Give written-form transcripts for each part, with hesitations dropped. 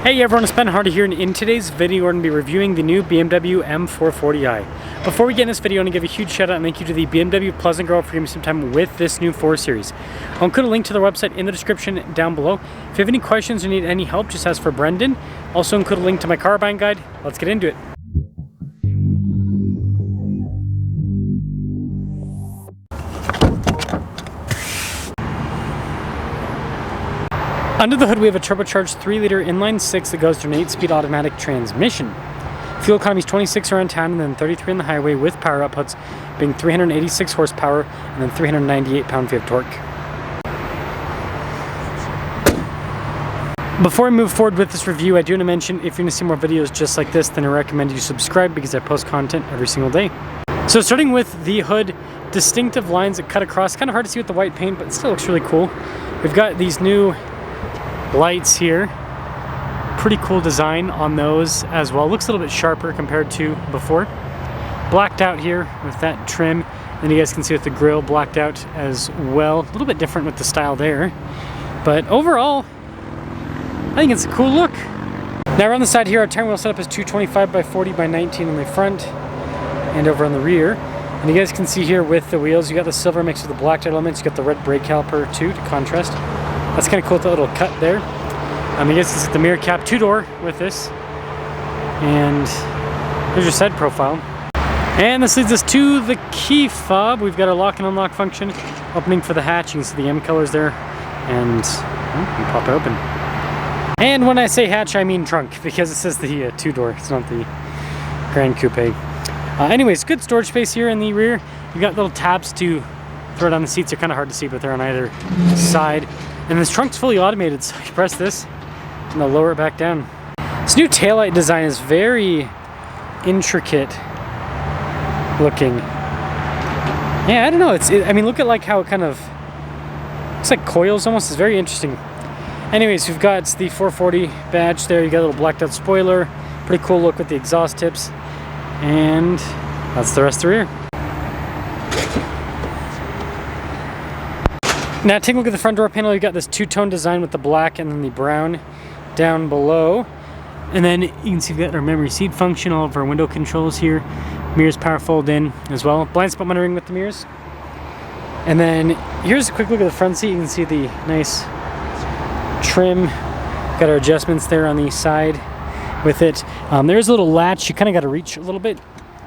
Hey everyone, it's Ben Hardy here, and in today's video we're going to be reviewing the new BMW M440i. Before we get in this video, I want to give a huge shout out and thank you to the BMW Pleasant Grove for giving me some time with this new 4 Series. I'll include a link to their website in the description down below. If you have any questions or need any help, just ask for Brendan. Also include a link to my car buying guide. Let's get into it. Under the hood we have a turbocharged 3-liter inline-6 that goes through an 8-speed automatic transmission. Fuel economy is 26 around town and then 33 on the highway, with power outputs being 386 horsepower and then 398 pound-feet of torque. Before I move forward with this review, I do want to mention if you're going to see more videos just like this, then I recommend you subscribe because I post content every single day. So starting with the hood, distinctive lines that cut across. Kind of hard to see with the white paint, but it still looks really cool. We've got these new lights here. Pretty cool design on those as well. Looks a little bit sharper compared to before. Blacked out here with that trim. And you guys can see with the grille blacked out as well. A little bit different with the style there. But overall, I think it's a cool look. Now around the side here, our turn wheel setup is 225 by 40 by 19 on the front and over on the rear. And you guys can see here with the wheels, you got the silver mixed with the blacked out elements. You got the red brake caliper too to contrast. That's kind of cool with the little cut there. You guys can see the mirror cap, 2-door with this. And there's your side profile. And this leads us to the key fob. We've got a lock and unlock function. Opening for the hatch, you can see the M colors there. And you pop it open. And when I say hatch, I mean trunk, because it says the 2-door. It's not the Grand Coupe. Anyways, good storage space here in the rear. You got little tabs to throw down the seats. They're kind of hard to see, but they're on either side. And this trunk's fully automated, so you press this and they'll lower it back down. This new taillight design is very intricate looking. Yeah, I don't know. I mean, look at like how it kind of looks like coils almost. It's very interesting. Anyways, we've got the 440 badge there. You got a little blacked out spoiler. Pretty cool look with the exhaust tips. And that's the rest of the rear. Now take a look at the front door panel. You got this two-tone design with the black and then the brown down below. And then you can see we've got our memory seat function, all of our window controls here. Mirrors power fold in as well. Blind spot monitoring with the mirrors. And then here's a quick look at the front seat. You can see the nice trim. Got our adjustments there on the side with it. There's a little latch. You kind of got to reach a little bit,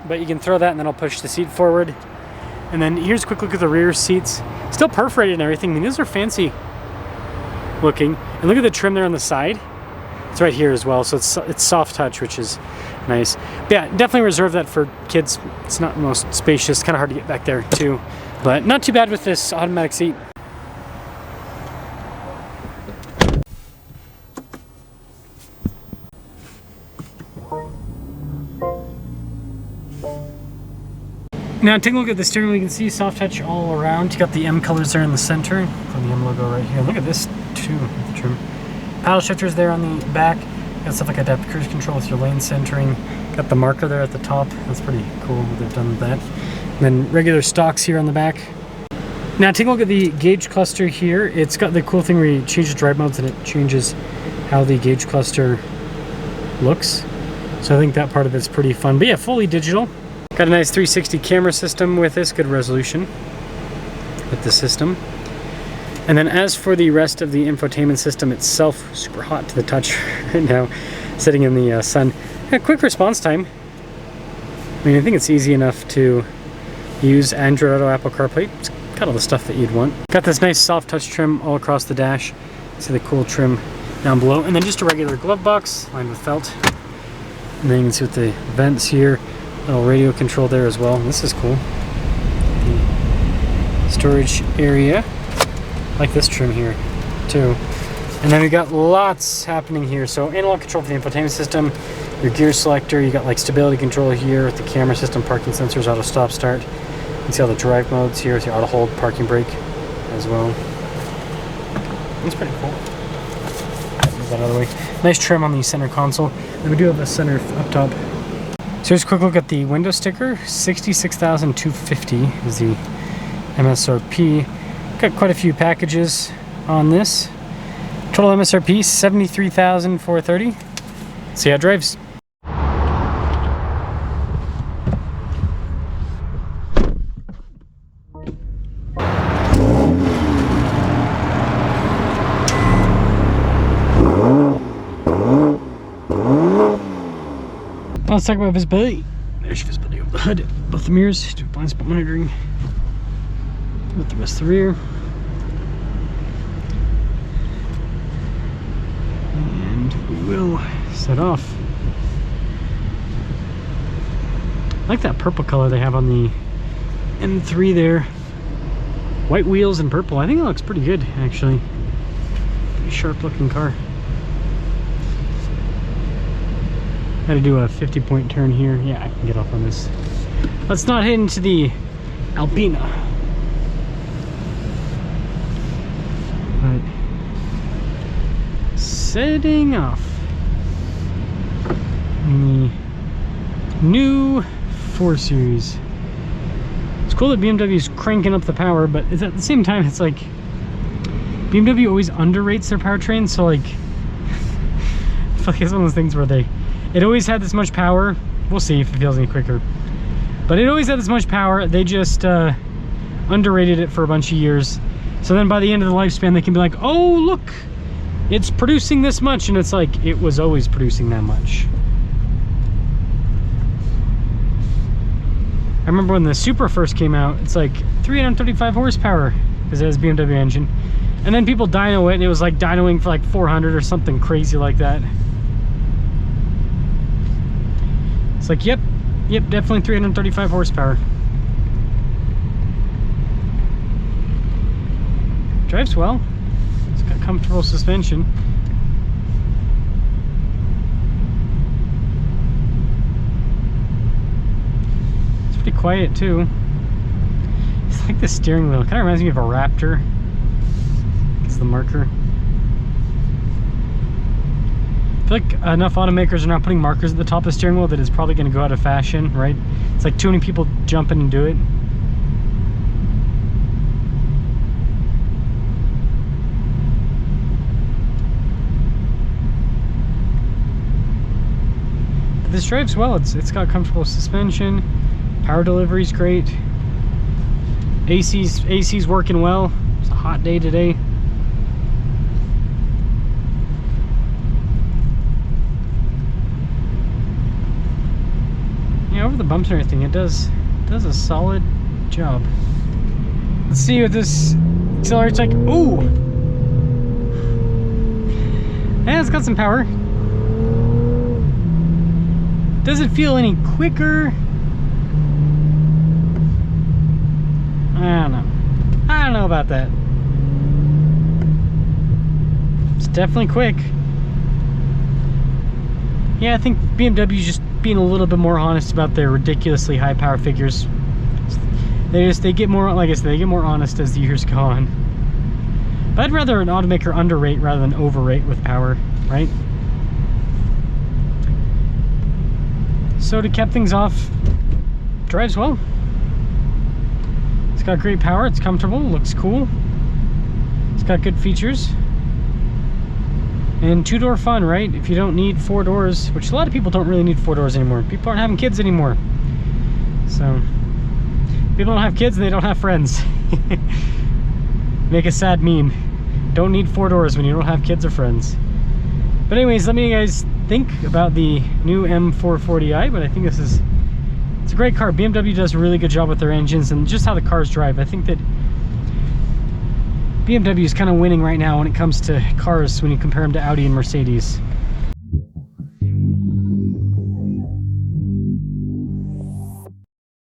but you can throw that and then I'll push the seat forward. And then here's a quick look at the rear seats. Still perforated and everything. I mean, these are fancy looking. And look at the trim there on the side. It's right here as well, so it's soft touch, which is nice. But yeah, definitely reserve that for kids. It's not the most spacious, kind of hard to get back there too. But not too bad with this automatic seat. Now take a look at the steering wheel. You can see soft touch all around. You got the M colors there in the center, from the M logo right here. Look at this too, with the trim. Paddle shifters there on the back. Got stuff like adaptive cruise control with your lane centering. Got the marker there at the top. That's pretty cool what they've done with that. And then regular stocks here on the back. Now take a look at the gauge cluster here. It's got the cool thing where you change the drive modes and it changes how the gauge cluster looks. So I think that part of it's pretty fun. But yeah, fully digital. Got a nice 360 camera system with this, good resolution with the system. And then as for the rest of the infotainment system itself, super hot to the touch right now, sitting in the sun. Yeah, quick response time. I mean, I think it's easy enough to use Android Auto, Apple CarPlay. It's got all the stuff that you'd want. Got this nice soft touch trim all across the dash. See the cool trim down below. And then just a regular glove box lined with felt. And then you can see with the vents here. Little radio control there as well. This is cool. The storage area. I like this trim here too. And then we got lots happening here. So analog control for the infotainment system, your gear selector, you got like stability control here with the camera system, parking sensors, auto stop start. You can see all the drive modes here with the auto hold, parking brake as well. That's pretty cool. Move that out of the way. Nice trim on the center console. And we do have a center up top. So here's a quick look at the window sticker. $66,250 is the MSRP. Got quite a few packages on this. Total MSRP 73,430. See how it drives. Let's talk about visibility. There's visibility over the hood, both the mirrors, do blind spot monitoring with the rest of the rear. And we will set off. I like that purple color they have on the M3 there. White wheels and purple. I think it looks pretty good, actually. Pretty sharp looking car. Got to do a 50-point turn here. Yeah, I can get off on this. Let's not head into the Alpina. But setting off in the new 4 Series. It's cool that BMW is cranking up the power, but it's at the same time, it's like BMW always underrates their powertrain. So like, I feel like it's one of those things where it always had this much power. We'll see if it feels any quicker. But it always had this much power. They just underrated it for a bunch of years. So then by the end of the lifespan, they can be like, oh, look, it's producing this much. And it's like, it was always producing that much. I remember when the Supra first came out, it's like 335 horsepower because it has BMW engine. And then people dyno it, and it was like dynoing for like 400 or something crazy like that. It's like, yep, definitely 335 horsepower. Drives well. It's got comfortable suspension. It's pretty quiet too. It's like the steering wheel. It kind of reminds me of a Raptor. It's the marker. I feel like enough automakers are now putting markers at the top of the steering wheel that it's probably going to go out of fashion, right? It's like too many people jump in and do it. But this drives well. It's got comfortable suspension. Power delivery is great. AC's working well. It's a hot day today. Over the bumps and everything, it does a solid job. Let's see what this accelerates like. Ooh, and it's got some power. Does it feel any quicker? I don't know about that. It's definitely quick. Yeah, I think BMW's just being a little bit more honest about their ridiculously high power figures. They get more, like I said, they get more honest as the years go on. But I'd rather an automaker underrate rather than overrate with power, right? So to cap things off, drives well. It's got great power, it's comfortable, looks cool. It's got good features. And 2-door fun, right? If you don't need 4 doors, which a lot of people don't really need 4 doors anymore. People aren't having kids anymore. So, people don't have kids and they don't have friends. Make a sad meme. Don't need 4 doors when you don't have kids or friends. But anyways, let me guys think about the new M440i, but I think it's a great car. BMW does a really good job with their engines and just how the cars drive. I think that BMW is kind of winning right now when it comes to cars when you compare them to Audi and Mercedes.